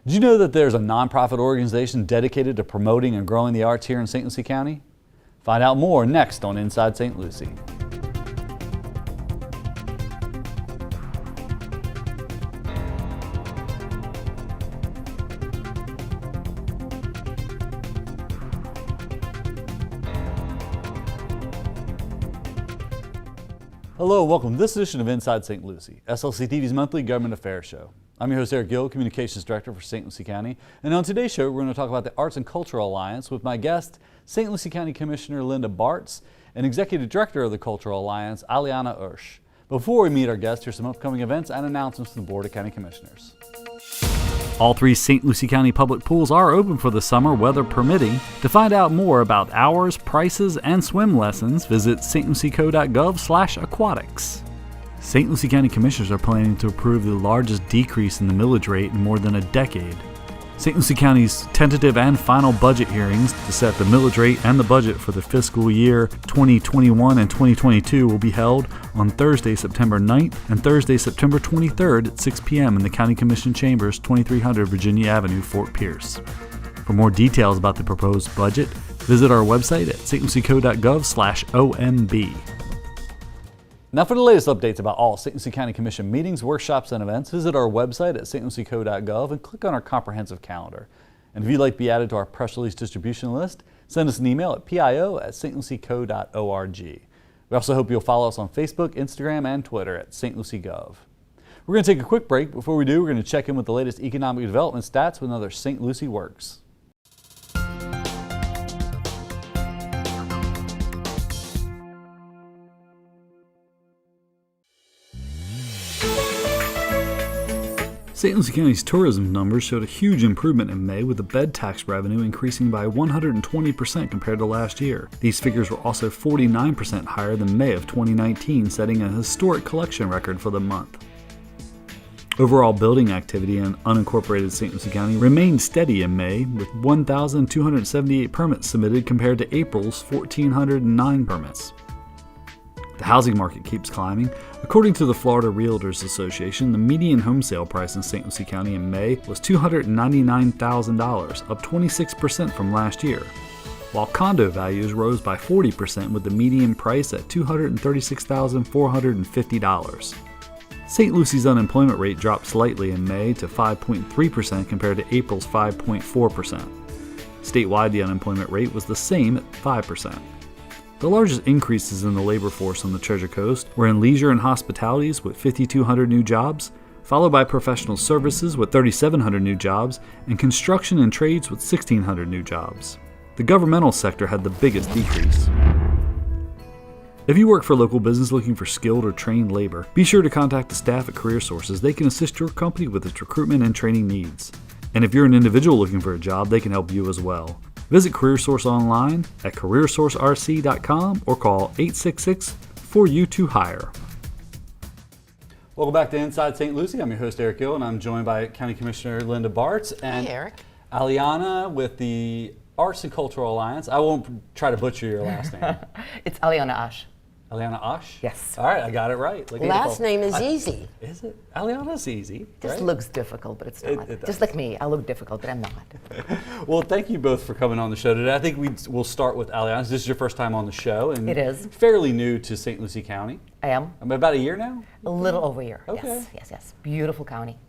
Did you know that there's a nonprofit organization dedicated to promoting and growing the arts here in St. Lucie County? Find out more next on Inside St. Lucie. Hello, welcome to this edition of Inside St. Lucie, SLC TV's monthly government affairs show. I'm your host, Erick Gill, Communications Director for St. Lucie County. And on today's show, we're going to talk about the Arts and Cultural Alliance with my guest, St. Lucie County Commissioner Linda Bartz, and Executive Director of the Cultural Alliance, Alyona Ushe. Before we meet our guest, here's some upcoming events and announcements from the Board of County Commissioners. All 3 St. Lucie County public pools are open for the summer, weather permitting. To find out more about hours, prices, and swim lessons, visit stlucieco.gov/aquatics. St. Lucie County Commissioners are planning to approve the largest decrease in the millage rate in more than a decade. St. Lucie County's tentative and final budget hearings to set the millage rate and the budget for the fiscal year 2021 and 2022 will be held on Thursday, September 9th and Thursday, September 23rd at 6 p.m. in the County Commission Chambers, 2300 Virginia Avenue, Fort Pierce. For more details about the proposed budget, visit our website at stlucieco.gov/OMB. Now for the latest updates about all St. Lucie County Commission meetings, workshops, and events, visit our website at stlucieco.gov and click on our comprehensive calendar. And if you'd like to be added to our press release distribution list, send us an email at pio@stlucieco.org. We also hope you'll follow us on Facebook, Instagram, and Twitter at stluciegov. We're going to take a quick break. Before we do, we're going to check in with the latest economic development stats with another St. Lucie Works. St. Lucie County's tourism numbers showed a huge improvement in May, with the bed tax revenue increasing by 120% compared to last year. These figures were also 49% higher than May of 2019, setting a historic collection record for the month. Overall building activity in unincorporated St. Lucie County remained steady in May, with 1,278 permits submitted compared to April's 1,409 permits. The housing market keeps climbing. According to the Florida Realtors Association, the median home sale price in St. Lucie County in May was $299,000, up 26% from last year, while condo values rose by 40%, with the median price at $236,450. St. Lucie's unemployment rate dropped slightly in May to 5.3% compared to April's 5.4%. Statewide, the unemployment rate was the same at 5%. The largest increases in the labor force on the Treasure Coast were in leisure and hospitalities with 5,200 new jobs, followed by professional services with 3,700 new jobs, and construction and trades with 1,600 new jobs. The governmental sector had the biggest decrease. If you work for a local business looking for skilled or trained labor, be sure to contact the staff at Career Sources. They can assist your company with its recruitment and training needs. And if you're an individual looking for a job, they can help you as well. Visit CareerSource online at careersourcerc.com or call 866-4U2-HIRE. Welcome back to Inside St. Lucie. I'm your host, Erick Gill, and I'm joined by County Commissioner Linda Bartz and Alyona with the Arts and Cultural Alliance. I won't try to butcher your last name. It's Alyona Ushe. Alyona Ushe? Yes. All right, I got it right. Last name is easy. Is it? Alyona's easy. Just right? looks difficult, but it's not. It just like me, I look difficult, but I'm not. Well, thank you both for coming on the show today. I think we'll start with Alyona. This is your first time on the show. And it is. Fairly new to St. Lucie County. I am. About a year now? A little over a year. Okay. Yes. Beautiful county.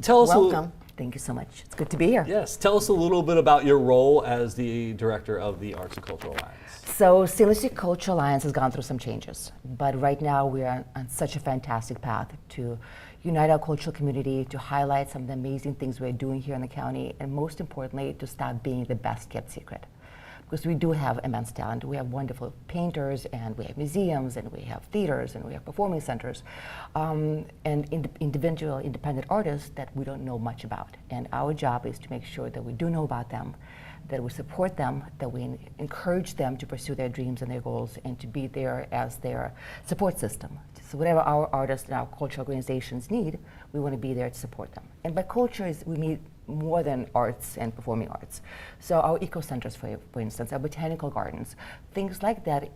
Tell us Welcome. Thank you so much. It's good to be here. Yes. Tell us a little bit about your role as the director of the Arts and Cultural Alliance. So, St. Lucie Cultural Alliance has gone through some changes, but right now we are on such a fantastic path to unite our cultural community, to highlight some of the amazing things we're doing here in the county, and most importantly, to stop being the best kept secret. Because we do have immense talent. We have wonderful painters, and we have museums, and we have theaters, and we have performing centers, and individual independent artists that we don't know much about. And our job is to make sure that we do know about them, that we support them, that we encourage them to pursue their dreams and their goals, and to be there as their support system. So whatever our artists and our cultural organizations need, we want to be there to support them. And by culture, we mean more than arts and performing arts. So our eco-centers, for instance, our botanical gardens, things like that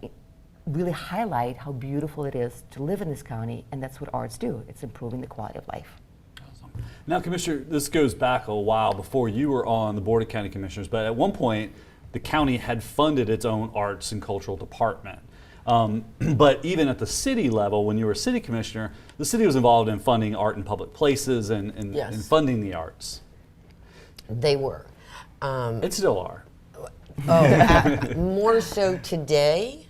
really highlight how beautiful it is to live in this county, and that's what arts do. It's improving the quality of life. Awesome. Now, Commissioner, this goes back a while before you were on the Board of County Commissioners, but at one point, the county had funded its own arts and cultural department. But even at the city level, when you were a city commissioner, the city was involved in funding art in public places and Yes. funding the arts. They were. It still are. More so today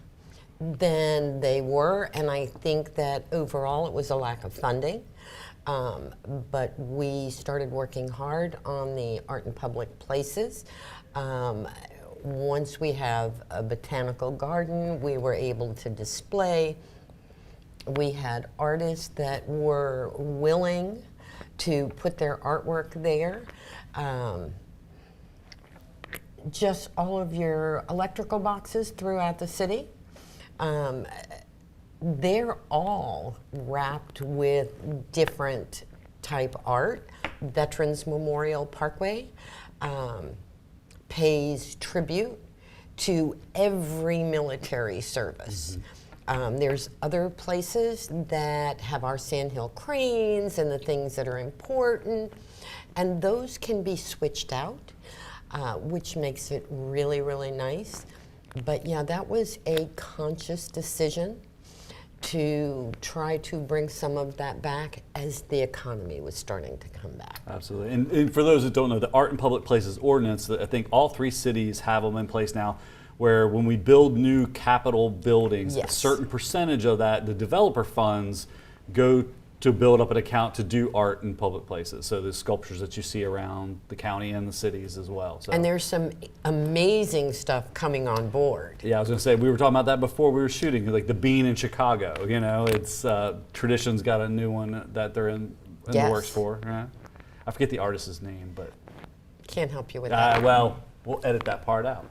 than they were, and I think that overall it was a lack of funding. But we started working hard on the art in public places. Once we have a botanical garden, we were able to display. We had artists that were willing to put their artwork there. Just all of your electrical boxes throughout the city. They're all wrapped with different type art. Veterans Memorial Parkway pays tribute to every military service. There's other places that have our sandhill cranes and the things that are important, and those can be switched out, which makes it really, really nice. But yeah, that was a conscious decision to try to bring some of that back as the economy was starting to come back. Absolutely. And for those that don't know, the Art in Public Places Ordinance, I think all 3 cities have them in place now, where when we build new Capitol buildings, a certain percentage of that, the developer funds, go to build up an account to do art in public places. So the sculptures that you see around the county and the cities as well. So. And there's some amazing stuff coming on board. Yeah, I was going to say, we were talking about that before we were shooting, like the Bean in Chicago. You know, it's Tradition's got a new one that they're in the works for. Right? I forget the artist's name, but can't help you with that. Well, we'll edit that part out.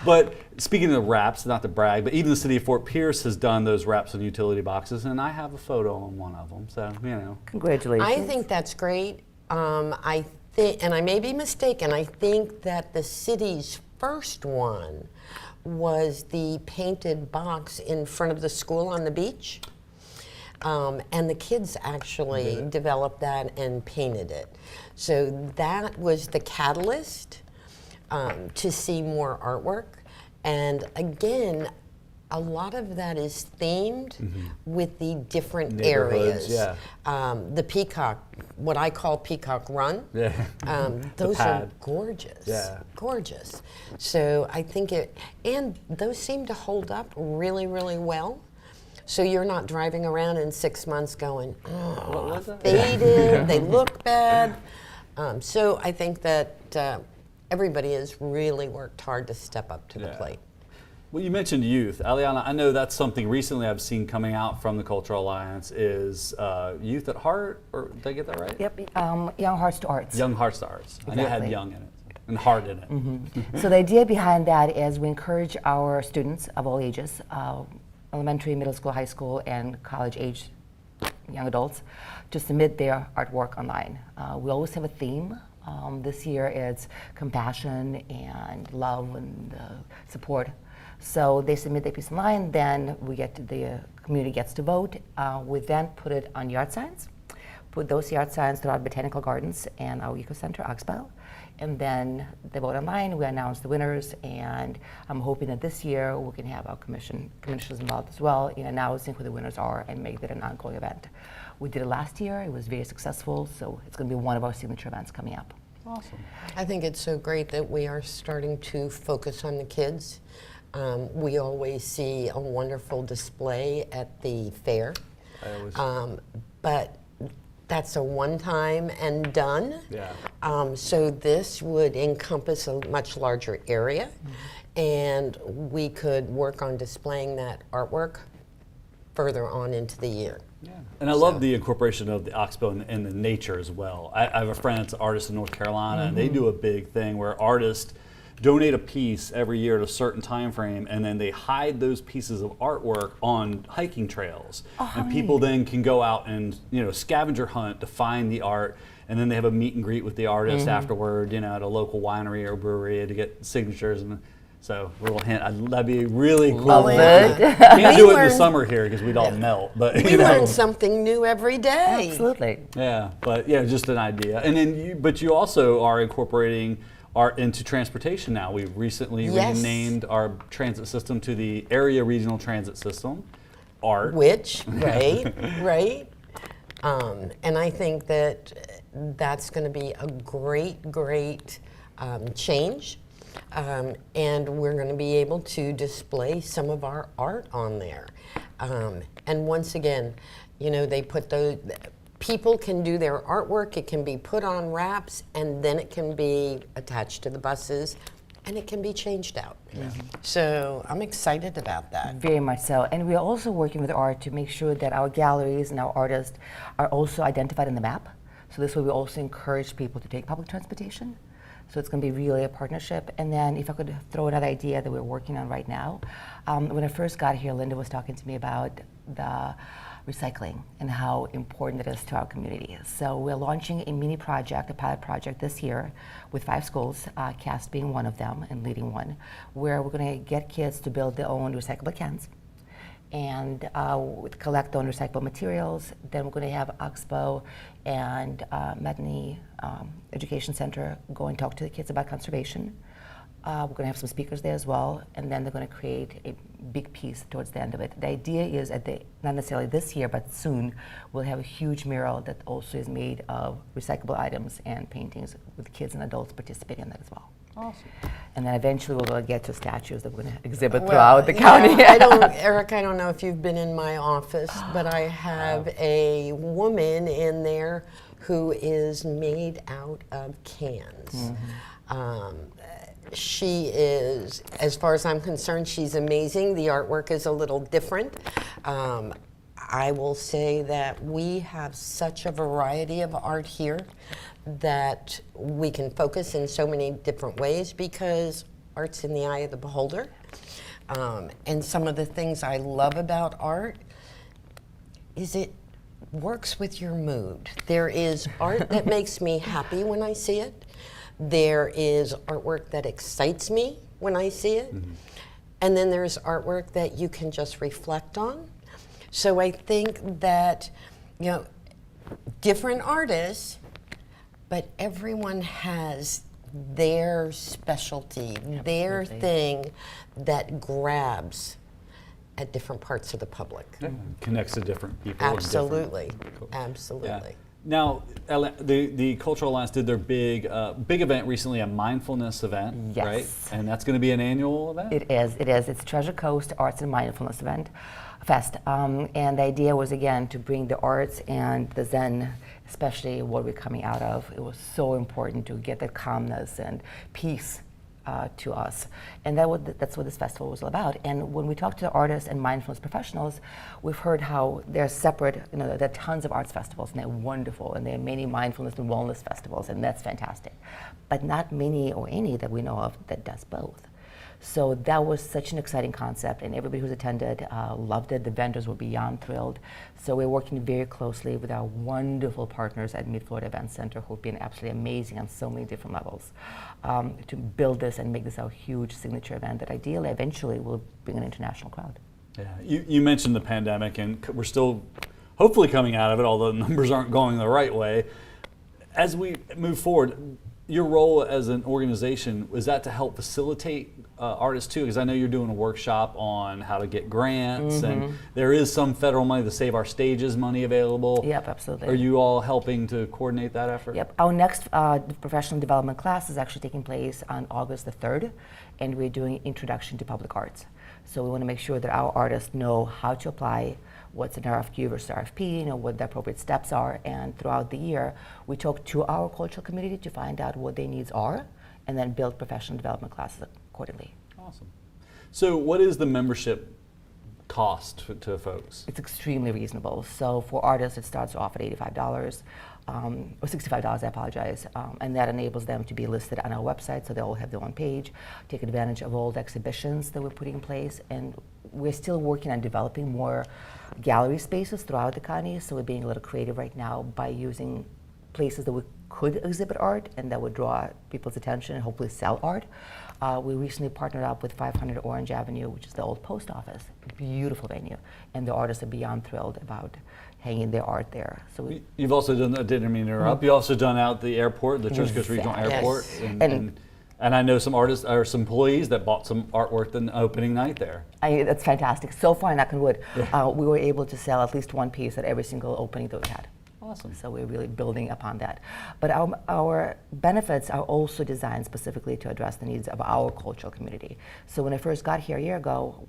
But speaking of wraps, not to brag, but even the city of Fort Pierce has done those wraps on utility boxes, and I have a photo on one of them. So you know, Congratulations. I think that's great. I think, and I may be mistaken, I think that the city's first one was the painted box in front of the school on the beach. And the kids actually developed that and painted it. So that was the catalyst to see more artwork. And again, a lot of that is themed with the different areas. Yeah. The Peacock, what I call Peacock Run, Yeah. those are gorgeous. Yeah. Gorgeous. So I think and those seem to hold up really, really well. So you're not driving around in 6 months going, oh, faded, they look bad. So I think that everybody has really worked hard to step up to the plate. Well, you mentioned youth. Alyona, I know that's something recently I've seen coming out from the Cultural Alliance is Youth at Heart, or did I get that right? Yep, Young Hearts to Arts. Young Hearts to Arts. I knew it had young in it and heart in it. So the idea behind that is we encourage our students of all ages, elementary, middle school, high school, and college age young adults, to submit their artwork online. We always have a theme. This year it's compassion and love and support. So they submit their piece online, then the community gets to vote. We then put it on yard signs, put those yard signs throughout botanical gardens and our eco center, Oxbow. And then they vote online, we announce the winners, and I'm hoping that this year we can have our commissioners involved as well in announcing who the winners are and make that an ongoing event. We did it last year, it was very successful, so it's going to be one of our signature events coming up. Awesome. I think it's so great that we are starting to focus on the kids. We always see a wonderful display at the fair, but that's a one-time and done. Yeah. So this would encompass a much larger area, and we could work on displaying that artwork further on into the year. Yeah. And I love the incorporation of the Oxbow and the nature as well. I have a friend that's an artist in North Carolina, and they do a big thing where artists donate a piece every year at a certain time frame, and then they hide those pieces of artwork on hiking trails. And people then can go out and scavenger hunt to find the art, and then they have a meet and greet with the artist afterward, at a local winery or brewery to get signatures. And So a little hint. That'd be really cool. Love it. Can't do it in the learned- summer here because we'd all melt. But We you know. learn something new every day. Absolutely. Yeah, but yeah, just an idea. And then, but you also are incorporating art into transportation now. We've recently Yes. renamed our transit system to the Area Regional Transit System, ART. Which, right, right. And I think that that's going to be a great change. And we're going to be able to display some of our art on there. And once again, you know, they put people can do their artwork, it can be put on wraps, and then it can be attached to the buses, and it can be changed out. So I'm excited about that. Very much so. And we're also working with art to make sure that our galleries and our artists are also identified in the map. So this way we also encourage people to take public transportation. So it's going to be really a partnership. And then if I could throw another idea that we're working on right now. When I first got here, Linda was talking to me about the recycling and how important it is to our community. So we're launching a mini project, a pilot project this year with 5 schools, CAST being one of them and leading one, where we're going to get kids to build their own recyclable cans and collect on recyclable materials. Then we're going to have Oxbow and Medney Education Center go and talk to the kids about conservation. We're going to have some speakers there as well, and then they're going to create a big piece towards the end of it. The idea is not necessarily this year, but soon, we'll have a huge mural that also is made of recyclable items and paintings with kids and adults participating in that as well. Awesome. And then eventually we'll get to statues that we're going to exhibit throughout the county. Eric, I don't know if you've been in my office, but I have a woman in there who is made out of cans. She is, as far as I'm concerned, she's amazing. The artwork is a little different. I will say that we have such a variety of art here that we can focus in so many different ways because art's in the eye of the beholder. And some of the things I love about art is it works with your mood. There is art that makes me happy when I see it. There is artwork that excites me when I see it. And then there's artwork that you can just reflect on. So I think that, you know, different artists, but everyone has their specialty, their thing that grabs at different parts of the public. Connects to different people. and different- Absolutely, Cool. absolutely. Yeah. Now, the Cultural Alliance did their big event recently, a mindfulness event, Yes. right? And that's going to be an annual event? It is. It's Treasure Coast Arts and Mindfulness Fest. And the idea was, again, to bring the arts and the Zen, especially what we're coming out of. It was so important to get that calmness and peace to us. And that's what this festival was all about. And when we talk to the artists and mindfulness professionals, we've heard how they're separate, you know, there are tons of arts festivals and they're wonderful, and there are many mindfulness and wellness festivals, and that's fantastic. But not many or any that we know of that does both. So that was such an exciting concept, and everybody who's attended loved it. The vendors were beyond thrilled. So we're working very closely with our wonderful partners at Mid-Florida Event Center, who've been absolutely amazing on so many different levels, to build this and make this our huge signature event that ideally, eventually, will bring an international crowd. Yeah. You mentioned the pandemic, and we're still hopefully coming out of it, although the numbers aren't going the right way. As we move forward, your role as an organization, is that to help facilitate artists too? Because I know you're doing a workshop on how to get grants, and there is some federal money, the Save Our Stages money available. Yep, absolutely. Are you all helping to coordinate that effort? Yep. Our next professional development class is actually taking place on August the 3rd, and we're doing Introduction to Public Arts. So we want to make sure that our artists know how to apply, what's an RFQ versus RFP, you know, what the appropriate steps are, and throughout the year, we talk to our cultural community to find out what their needs are, and then build professional development classes accordingly. Awesome. So what is the membership cost to folks? It's extremely reasonable. So for artists, it starts off at $85, or $65, I apologize, and that enables them to be listed on our website, so they all have their own page, take advantage of all the exhibitions that we're putting in place, and we're still working on developing more gallery spaces throughout the county, so we're being a little creative right now by using places that we could exhibit art and that would draw people's attention and hopefully sell art. We recently partnered up with 500 Orange Avenue, which is the old post office. Beautiful venue, and the artists are beyond thrilled about hanging their art there. So you've also done, I didn't mean to interrupt, you've also done out the airport, the Church Coast Regional Exactly. Airport. Yes. And I know some artists or some employees that bought some artwork the opening night there. That's fantastic. So far, knock on wood, we were able to sell at least one piece at every single opening that we had. Awesome. So we're really building upon that. But our benefits are also designed specifically to address the needs of our cultural community. So when I first got here a year ago,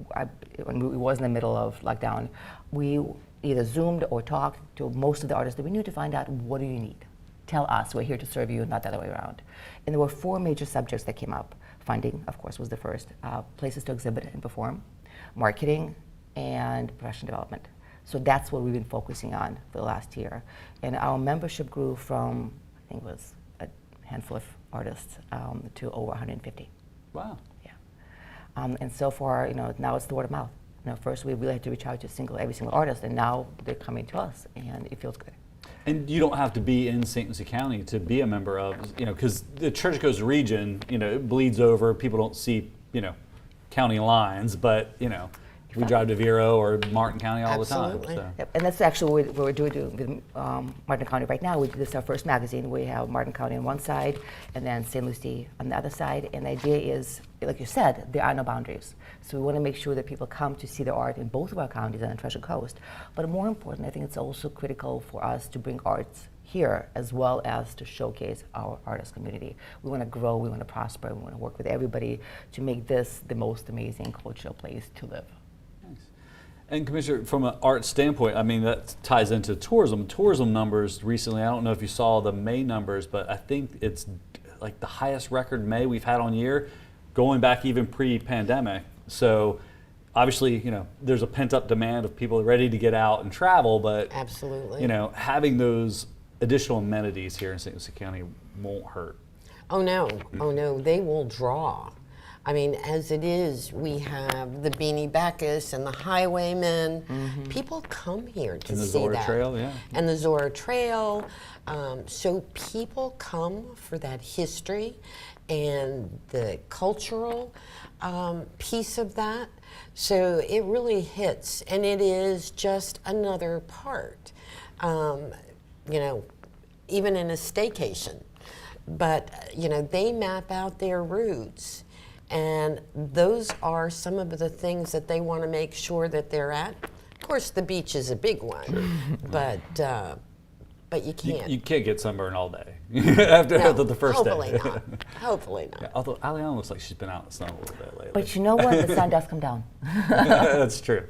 when we was in the middle of lockdown, we either Zoomed or talked to most of the artists that we knew to find out, what do you need? Tell us, we're here to serve you, not the other way around. And there were 4 major subjects that came up. Funding, of course, was the first. Places to exhibit and perform, marketing, and professional development. So that's what we've been focusing on for the last year. And our membership grew from, I think it was a handful of artists to over 150. Wow. Yeah. And so far, now it's the word of mouth. First we really had to reach out to every single artist, and now they're coming to us, and it feels good. And you don't have to be in St. Lucie County to be a member of, because the Church Coast region, it bleeds over. People don't see, county lines, but, we drive to Vero or Martin County all Absolutely. the time. So. Yep. And that's actually what we're doing with Martin County right now. This is our first magazine. We have Martin County on one side and then St. Lucie on the other side. And the idea is, like you said, there are no boundaries. So we want to make sure that people come to see the art in both of our counties and on Treasure Coast. But more important, I think it's also critical for us to bring arts here as well as to showcase our artist community. We want to grow, we want to prosper, we want to work with everybody to make this the most amazing cultural place to live. And Commissioner, from an art standpoint, I mean, that ties into tourism. Tourism numbers recently, I don't know if you saw the May numbers, but I think it's like the highest record May we've had on year, going back even pre-pandemic. So obviously, there's a pent-up demand of people ready to get out and travel, but Absolutely. Having those additional amenities here in St. Lucie County won't hurt. Oh no, they will draw. I mean, as it is, we have the Beanie Bacchus and the Highwaymen. People come here to And the see Zora that. Trail, yeah. And the Zora Trail. So people come for that history and the cultural piece of that. So it really hits, and it is just another part, even in a staycation. But, they map out their routes. And those are some of the things that they want to make sure that they're at. Of course, the beach is a big one, but you can't. You can't get sunburned all day after the first hopefully day. not. Hopefully not. Yeah, although Alyona looks like she's been out in the sun a little bit lately. But you know what? The sun does come down. That's true.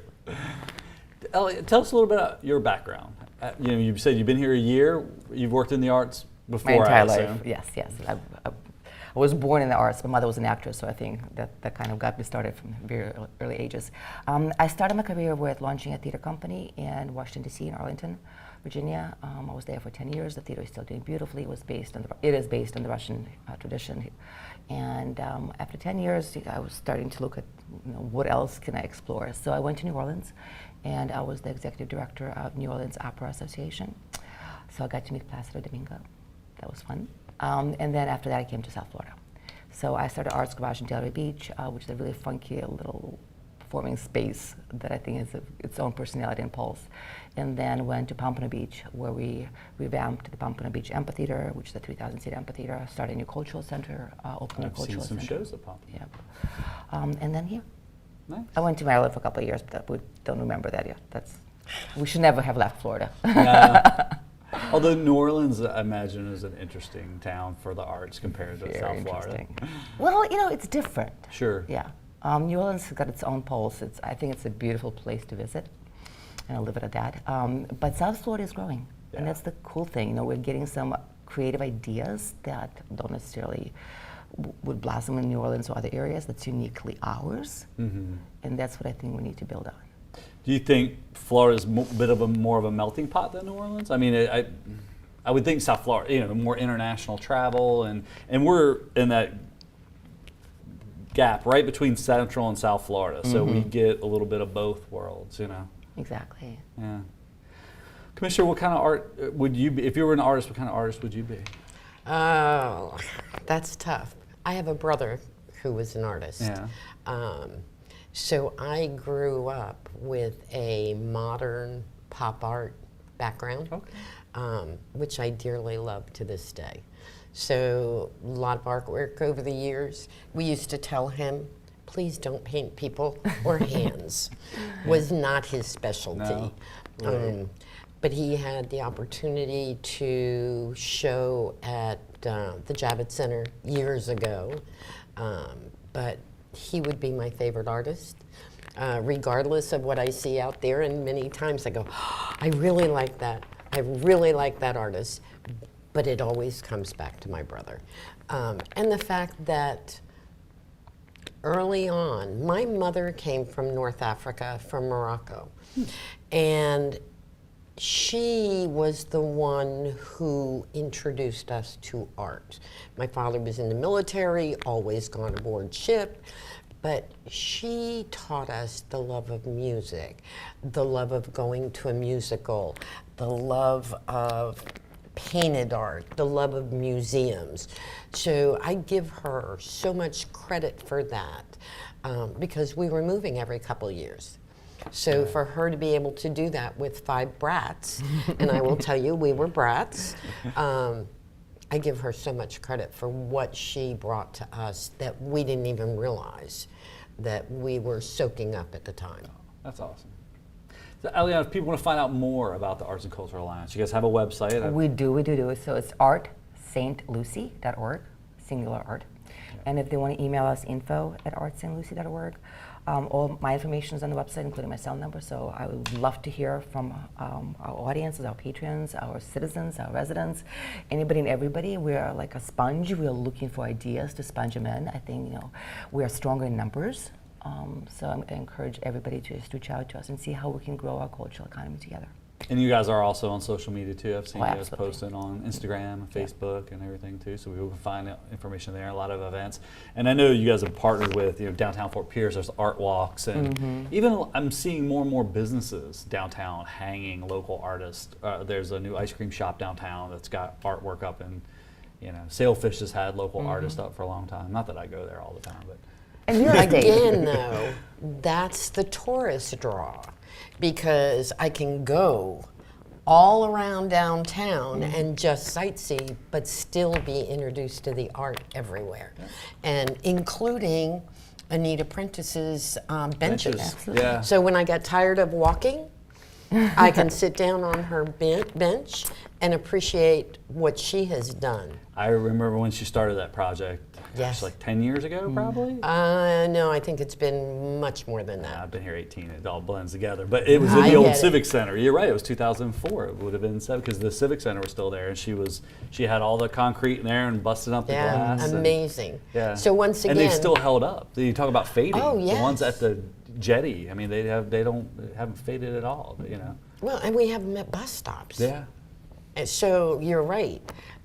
Elliot, tell us a little bit about your background. You said you've been here a year. You've worked in the arts before, My entire I life, assume. yes. I was born in the arts. My mother was an actress, so I think that kind of got me started from very early ages. I started my career with launching a theater company in Washington, D.C., in Arlington, Virginia. I was there for 10 years. The theater is still doing beautifully. It is based on the Russian tradition. And after 10 years, I was starting to look at what else can I explore. So I went to New Orleans, and I was the executive director of New Orleans Opera Association. So I got to meet Placido Domingo. That was fun. And then after that, I came to South Florida. So I started Arts Garage in Delray Beach, which is a really funky little performing space that I think has its own personality and pulse. And then went to Pompano Beach, where we revamped the Pompano Beach Amphitheater, which is a 3,000-seat amphitheater, started a new cultural center, opened a I've seen cultural some center. shows at Pompano. Yep. And then here. Nice. I went to Maryland for a couple of years, but we don't remember that yet. We should never have left Florida. Although New Orleans, I imagine, is an interesting town for the arts compared to Very South Florida. interesting. Well, it's different. Sure. Yeah. New Orleans has got its own pulse. I think it's a beautiful place to visit, and I'll leave it at that. But South Florida is growing, and that's the cool thing. We're getting some creative ideas that don't necessarily would blossom in New Orleans or other areas. That's uniquely ours, and that's what I think we need to build on. Do you think Florida's more of a melting pot than New Orleans? I mean, I would think South Florida, more international travel, and we're in that gap right between Central and South Florida, so we get a little bit of both worlds, Exactly. Yeah. Commissioner, what kind of art would you be, if you were an artist, what kind of artist would you be? Oh, that's tough. I have a brother who was an artist. Yeah. So I grew up with a modern pop art background, which I dearly love to this day. So a lot of artwork over the years. We used to tell him, please don't paint people or hands. Was not his specialty. No. Right. But he had the opportunity to show at the Javits Center years ago. But he would be my favorite artist, regardless of what I see out there. And many times I go, oh, I really like that. I really like that artist. But it always comes back to my brother. And the fact that early on, my mother came from North Africa, from Morocco. And she was the one who introduced us to art. My father was in the military, always gone aboard ship, but she taught us the love of music, the love of going to a musical, the love of painted art, the love of museums. So I give her so much credit for that because we were moving every couple of years. So for her to be able to do that with 5 brats, and I will tell you, we were brats, I give her so much credit for what she brought to us that we didn't even realize that we were soaking up at the time. That's awesome. So, Alyona, if people want to find out more about the Arts and Culture Alliance, you guys have a website? We do. So it's artstlucie.org, singular art. And if they want to email us, info@artstlucie.org. All my information is on the website, including my cell number. So I would love to hear from our audiences, our patrons, our citizens, our residents, anybody and everybody. We are like a sponge. We are looking for ideas to sponge them in. I think we are stronger in numbers. So I encourage everybody to just reach out to us and see how we can grow our cultural economy together. And you guys are also on social media too. I've seen you guys Absolutely. posting on Instagram and Facebook and everything too. So we can find information there, a lot of events. And I know you guys have partnered with downtown Fort Pierce. There's art walks, and even I'm seeing more and more businesses downtown hanging local artists. There's a new ice cream shop downtown that's got artwork up, and Sailfish has had local artists up for a long time. Not that I go there all the time, but. And real estate. Again, though, that's the tourist draw, because I can go all around downtown and just sightsee, but still be introduced to the art everywhere, and including Anita Prentice's benches. Absolutely. Yeah. So when I got tired of walking, I can sit down on her bench and appreciate what she has done. I remember when she started that project. Yes. Like 10 years ago, probably? No, I think it's been much more than that. I've been here 18. It all blends together. But it was in I the old get it. Civic Center. You're right. It was 2004. It would have been 7 because the Civic Center was still there, and she had all the concrete in there and busted up the Yeah, glass. amazing. Yeah. So once again, and they've still held up. You talk about fading. Oh, yes. The ones at the jetty. I mean, they haven't faded at all. well, and we have them at bus stops. Yeah. And so you're right.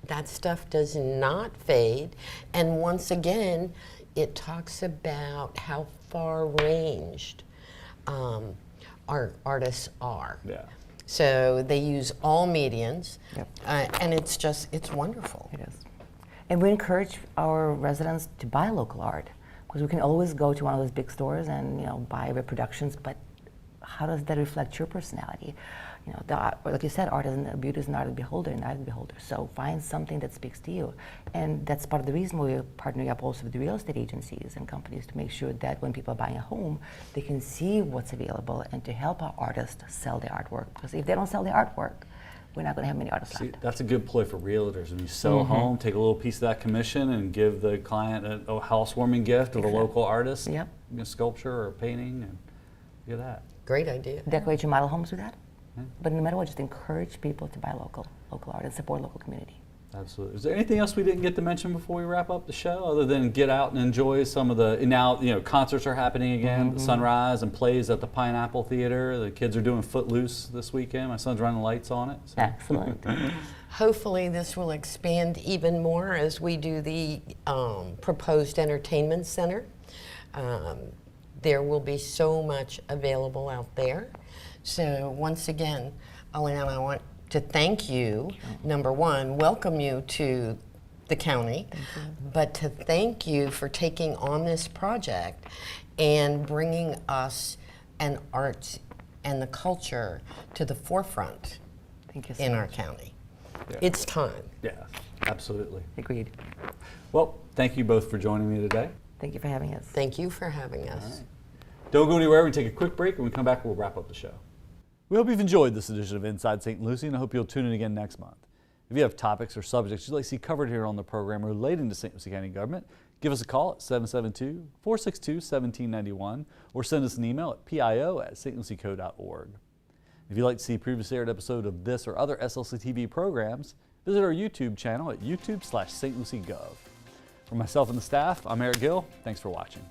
That stuff does not fade. And once again, it talks about how far-ranged our artists are. Yeah. So they use all mediums, Yep. and it's wonderful. It is. And we encourage our residents to buy local art, because we can always go to one of those big stores and buy reproductions, but how does that reflect your personality? Like you said, beauty is an art of the beholder, and eye of the beholder. So find something that speaks to you, and that's part of the reason we're partnering up also with the real estate agencies and companies to make sure that when people are buying a home, they can see what's available and to help our artists sell their artwork. Because if they don't sell their artwork, we're not going to have many artists See, left. that's a good ploy for realtors. When you sell a home, take a little piece of that commission and give the client a housewarming gift of a local artist, Yep. a sculpture or a painting, and look at that. Great idea. Decorate your model homes with that. But no matter what, just encourage people to buy local art and support local community. Absolutely. Is there anything else we didn't get to mention before we wrap up the show, other than get out and enjoy some of the, now, concerts are happening again, the Sunrise and plays at the Pineapple Theater. The kids are doing Footloose this weekend. My son's running lights on it. So. Excellent. Hopefully this will expand even more as we do the proposed entertainment center. There will be so much available out there. So once again, Alyona, I want to thank you. Number one, welcome you to the county, but to thank you for taking on this project and bringing us and arts and the culture to the forefront Thank you so in much. our county. Yeah. It's time. Yeah, absolutely. Agreed. Well, thank you both for joining me today. Thank you for having us. Thank you for having us. Don't go anywhere. We take a quick break. When we come back, we'll wrap up the show. We hope you've enjoyed this edition of Inside St. Lucie, and I hope you'll tune in again next month. If you have topics or subjects you'd like to see covered here on the program relating to St. Lucie County government, give us a call at 772-462-1791 or send us an email at pio@stlucieco.org. If you'd like to see a previously aired episode of this or other SLC TV programs, visit our YouTube channel at youtube.com/stluciegov. For myself and the staff, I'm Erick Gill. Thanks for watching.